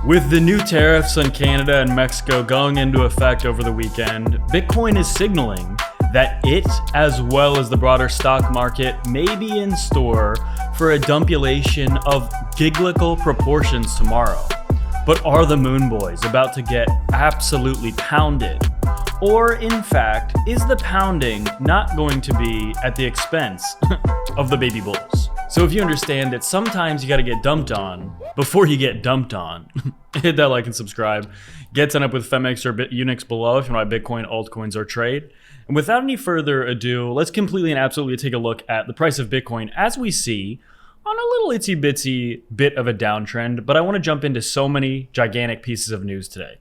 With the new tariffs on Canada and Mexico going into effect over the weekend, Bitcoin is signaling that it, as well as the broader stock market, may be in store for a dumpulation of giglical proportions tomorrow. But are the Moon Boys about to get absolutely pounded? Or, in fact, is the pounding not going to be at the expense of the baby bulls? So if you understand that sometimes you gotta get dumped on before you get dumped on, hit that like and subscribe. Get signed up with BITUNIX or BITUNIX below if you want to buy Bitcoin, altcoins, or trade. And without any further ado, let's completely and absolutely take a look at the price of Bitcoin as we see on a little itsy bitsy bit of a downtrend, but I want to jump into so many gigantic pieces of news today.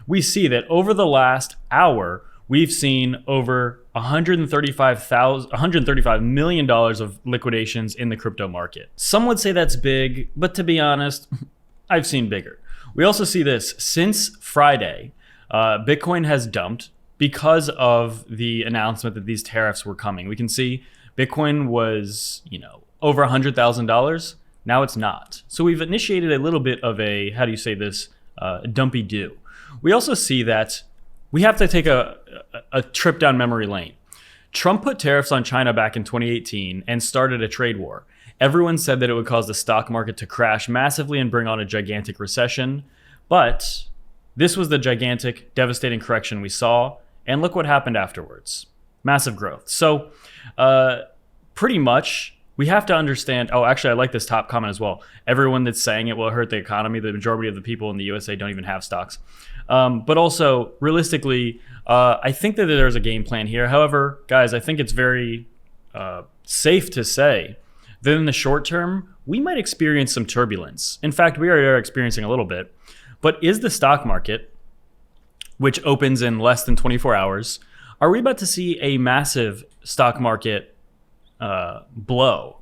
We see that over the last hour, we've seen over $135 million of liquidations in the crypto market. Some would say that's big, but to be honest, I've seen bigger. We also see this since Friday, Bitcoin has dumped because of the announcement that these tariffs were coming. We can see Bitcoin was, over $100,000. Now it's not. So we've initiated a little bit of a, how do you say this, dumpy do. We also see that we have to take a trip down memory lane. Trump put tariffs on China back in 2018 and started a trade war. Everyone said that it would cause the stock market to crash massively and bring on a gigantic recession. But this was the gigantic, devastating correction we saw. And look what happened afterwards. Massive growth. So pretty much we have to understand. Oh, actually, I like this top comment as well. Everyone that's saying it will hurt the economy. The majority of the people in the USA don't even have stocks. But also, realistically, I think that there's a game plan here. However, guys, I think it's very safe to say that in the short term, we might experience some turbulence. In fact, we are experiencing a little bit. But is the stock market, which opens in less than 24 hours, are we about to see a massive stock market blow?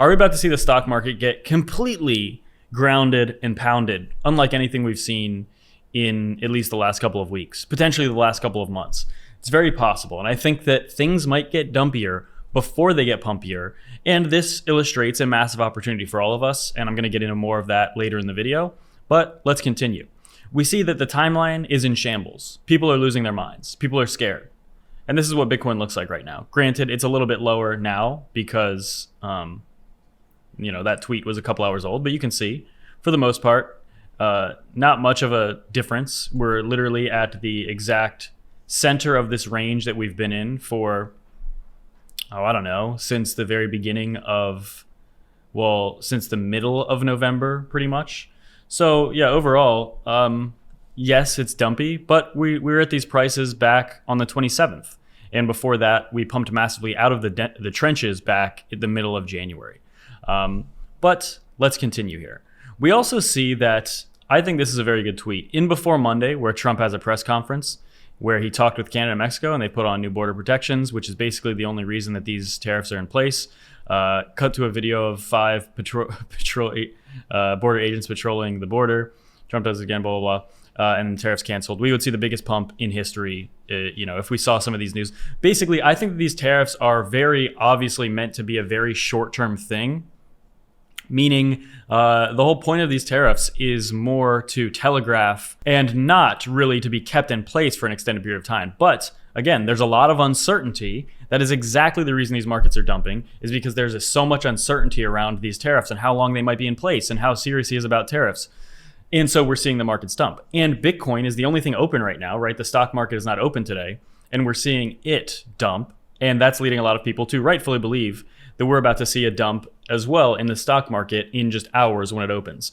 Are we about to see the stock market get completely grounded and pounded, unlike anything we've seen in at least the last couple of weeks, potentially the last couple of months? It's very possible. And I think that things might get dumpier before they get pumpier. And this illustrates a massive opportunity for all of us. And I'm going to get into more of that later in the video. But let's continue. We see that the timeline is in shambles. People are losing their minds. People are scared. And this is what Bitcoin looks like right now. Granted, it's a little bit lower now because, that tweet was a couple hours old. But you can see, for the most part, not much of a difference. We're literally at the exact center of this range that we've been in for, since the very beginning of, since the middle of November, pretty much. So yeah, overall, yes, it's dumpy, but we're at these prices back on the 27th. And before that, we pumped massively out of the trenches back in the middle of January. But let's continue here. We also see that, I think this is a very good tweet, in before Monday, where Trump has a press conference where he talked with Canada and Mexico, and they put on new border protections, which is basically the only reason that these tariffs are in place. Cut to a video of 5 border agents patrolling the border. Trump does it again, blah, blah, blah. And tariffs canceled. We would see the biggest pump in history, if we saw some of these news. Basically, I think that these tariffs are very obviously meant to be a very short-term thing, meaning the whole point of these tariffs is more to telegraph and not really to be kept in place for an extended period of time. But again, there's a lot of uncertainty. That is exactly the reason these markets are dumping, is because there's so much uncertainty around these tariffs and how long they might be in place and how serious he is about tariffs. And so we're seeing the markets dump. And Bitcoin is the only thing open right now, right? The stock market is not open today. And we're seeing it dump. And that's leading a lot of people to rightfully believe that we're about to see a dump as well in the stock market in just hours when it opens.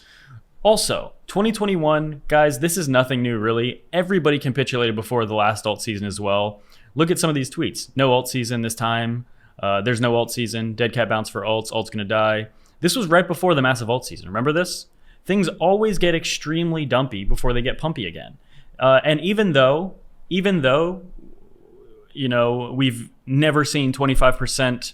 Also, 2021, guys, this is nothing new, really. Everybody capitulated before the last alt season as well. Look at some of these tweets. No alt season this time. There's no alt season. Dead cat bounce for alts. Alt's going to die. This was right before the massive alt season. Remember this? Things always get extremely dumpy before they get pumpy again. And even though, we've never seen 25%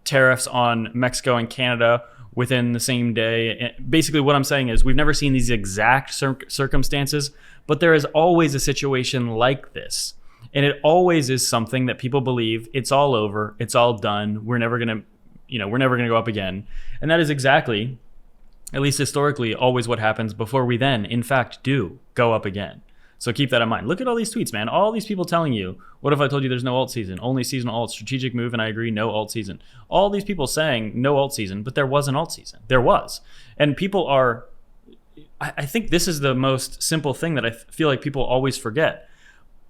tariffs on Mexico and Canada within the same day. Basically, what I'm saying is we've never seen these exact circumstances, but there is always a situation like this. And it always is something that people believe it's all over, it's all done, we're never gonna go up again. And that is exactly at least historically, always what happens before we then, in fact, do go up again. So keep that in mind. Look at all these tweets, man. All these people telling you, what if I told you there's no alt season? Only seasonal alt, strategic move, and I agree, no alt season. All these people saying no alt season, but there was an alt season. There was. And people are, I think this is the most simple thing that I feel like people always forget.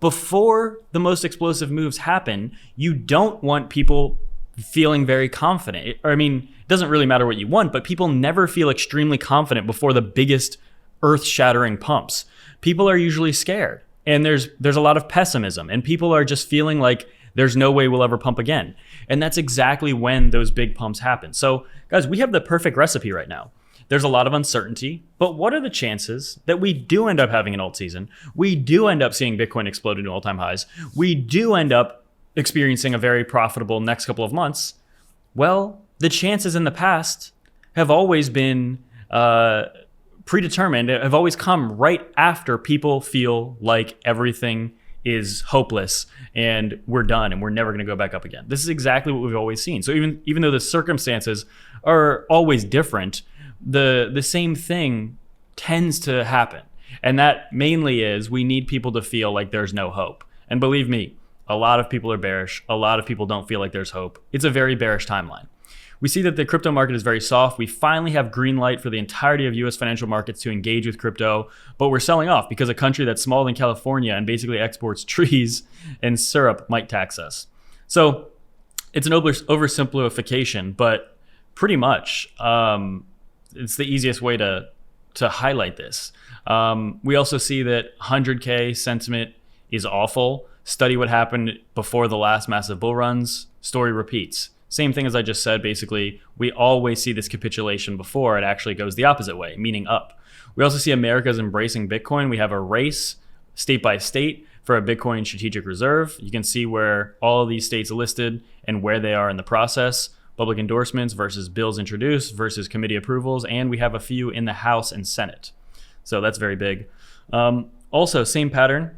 Before the most explosive moves happen, you don't want people feeling very confident. It doesn't really matter what you want, but people never feel extremely confident before the biggest earth-shattering pumps. People are usually scared, and there's a lot of pessimism, and people are just feeling like there's no way we'll ever pump again. And that's exactly when those big pumps happen. So guys, we have the perfect recipe right now. There's a lot of uncertainty, but what are the chances that we do end up having an alt season? We do end up seeing Bitcoin explode into all-time highs. We do end up experiencing a very profitable next couple of months. Well, the chances in the past have always been predetermined, have always come right after people feel like everything is hopeless and we're done and we're never going to go back up again. This is exactly what we've always seen. So even though the circumstances are always different, the same thing tends to happen. And that mainly is we need people to feel like there's no hope. And believe me, a lot of people are bearish. A lot of people don't feel like there's hope. It's a very bearish timeline. We see that the crypto market is very soft. We finally have green light for the entirety of US financial markets to engage with crypto, but we're selling off because a country that's smaller than California and basically exports trees and syrup might tax us. So it's an oversimplification, but pretty much it's the easiest way to highlight this. We also see that 100K sentiment is awful. Study what happened before the last massive bull runs. Story repeats. Same thing as I just said, basically, we always see this capitulation before it actually goes the opposite way, meaning up. We also see America's embracing Bitcoin. We have a race state by state for a Bitcoin strategic reserve. You can see where all of these states are listed and where they are in the process. Public endorsements versus bills introduced versus committee approvals. And we have a few in the House and Senate. So that's very big. Also, same pattern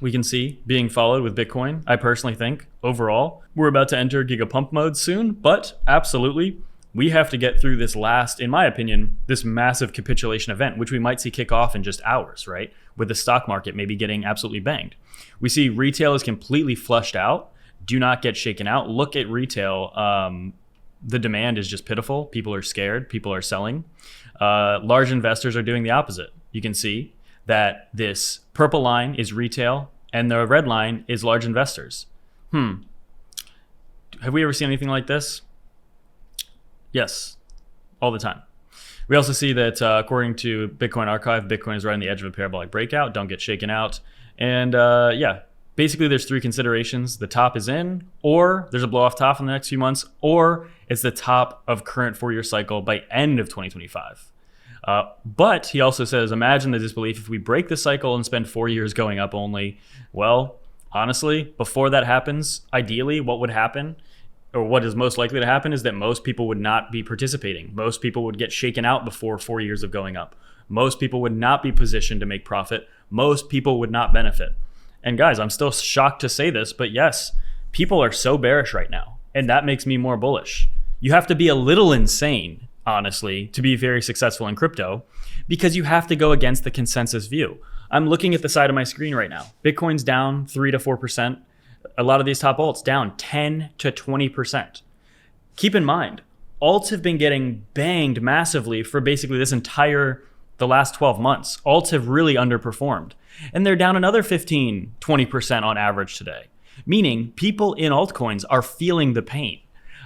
we can see being followed with Bitcoin. I personally think overall, we're about to enter gigapump mode soon, but absolutely, we have to get through this last, in my opinion, this massive capitulation event, which we might see kick off in just hours, right? With the stock market maybe getting absolutely banged. We see retail is completely flushed out. Do not get shaken out. Look at retail. The demand is just pitiful. People are scared. People are selling. Large investors are doing the opposite. You can see that this purple line is retail and the red line is large investors. Have we ever seen anything like this? Yes, all the time. We also see that according to Bitcoin Archive, Bitcoin is right on the edge of a parabolic breakout. Don't get shaken out. And basically there's three considerations. The top is in, or there's a blow off top in the next few months, or it's the top of current 4-year cycle by end of 2025. But he also says, imagine the disbelief if we break the cycle and spend 4 years going up only. Well, honestly, before that happens, ideally what would happen, or what is most likely to happen, is that most people would not be participating. Most people would get shaken out before 4 years of going up. Most people would not be positioned to make profit. Most people would not benefit. And guys, I'm still shocked to say this, but yes, people are so bearish right now. And that makes me more bullish. You have to be a little insane, honestly, to be very successful in crypto, because you have to go against the consensus view. I'm looking at the side of my screen right now. Bitcoin's down 3 to 4%. A lot of these top alts down 10 to 20%. Keep in mind, alts have been getting banged massively for basically the last 12 months. Alts have really underperformed. And they're down another 15, 20% on average today. Meaning people in altcoins are feeling the pain.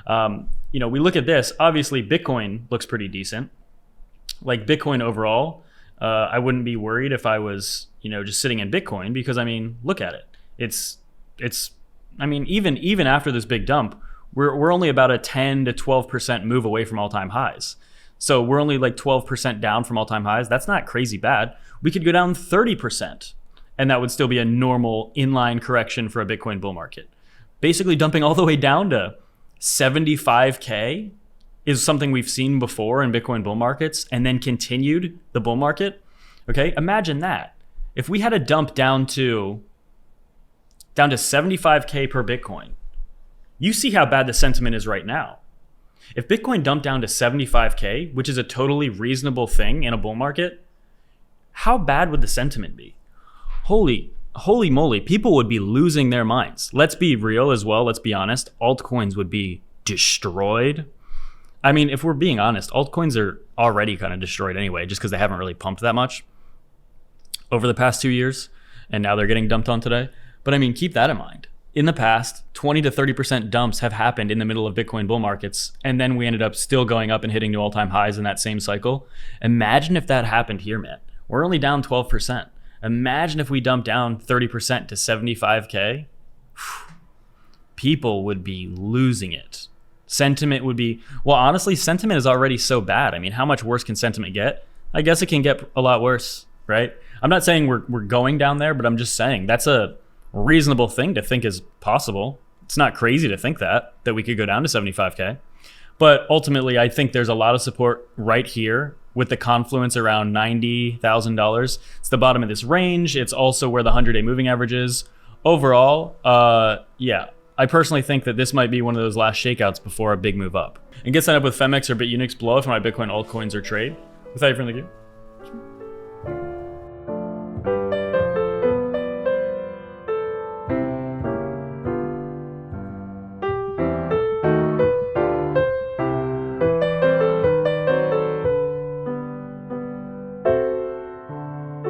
We look at this, obviously Bitcoin looks pretty decent. Like Bitcoin overall, I wouldn't be worried if I was, just sitting in Bitcoin because look at it. Even after this big dump, we're only about a 10 to 12% move away from all-time highs. So we're only like 12% down from all-time highs. That's not crazy bad. We could go down 30%, and that would still be a normal inline correction for a Bitcoin bull market. Basically dumping all the way down to 75K is something we've seen before in Bitcoin bull markets and then continued the bull market. Okay, imagine that. If we had a dump down to 75K per Bitcoin, you see how bad the sentiment is right now. If Bitcoin dumped down to 75K, which is a totally reasonable thing in a bull market, how bad would the sentiment be? Holy moly, people would be losing their minds. Let's be real as well. Let's be honest. Altcoins would be destroyed. I mean, if we're being honest, altcoins are already kind of destroyed anyway, just because they haven't really pumped that much over the past 2 years. And now they're getting dumped on today. But I mean, keep that in mind. In the past, 20 to 30% dumps have happened in the middle of Bitcoin bull markets. And then we ended up still going up and hitting new all-time highs in that same cycle. Imagine if that happened here, man. We're only down 12%. Imagine if we dumped down 30% to 75K. People would be losing it. Sentiment would be, well, honestly, sentiment is already so bad. I mean, how much worse can sentiment get? I guess it can get a lot worse, right? I'm not saying we're going down there, but I'm just saying that's a reasonable thing to think is possible. It's not crazy to think that we could go down to 75K. But ultimately, I think there's a lot of support right here with the confluence around $90,000. It's the bottom of this range. It's also where the 100-day moving average is. Overall, yeah, I personally think that this might be one of those last shakeouts before a big move up. And get signed up with FEMX or BITUNIX below for my Bitcoin altcoins or trade. Without further ado,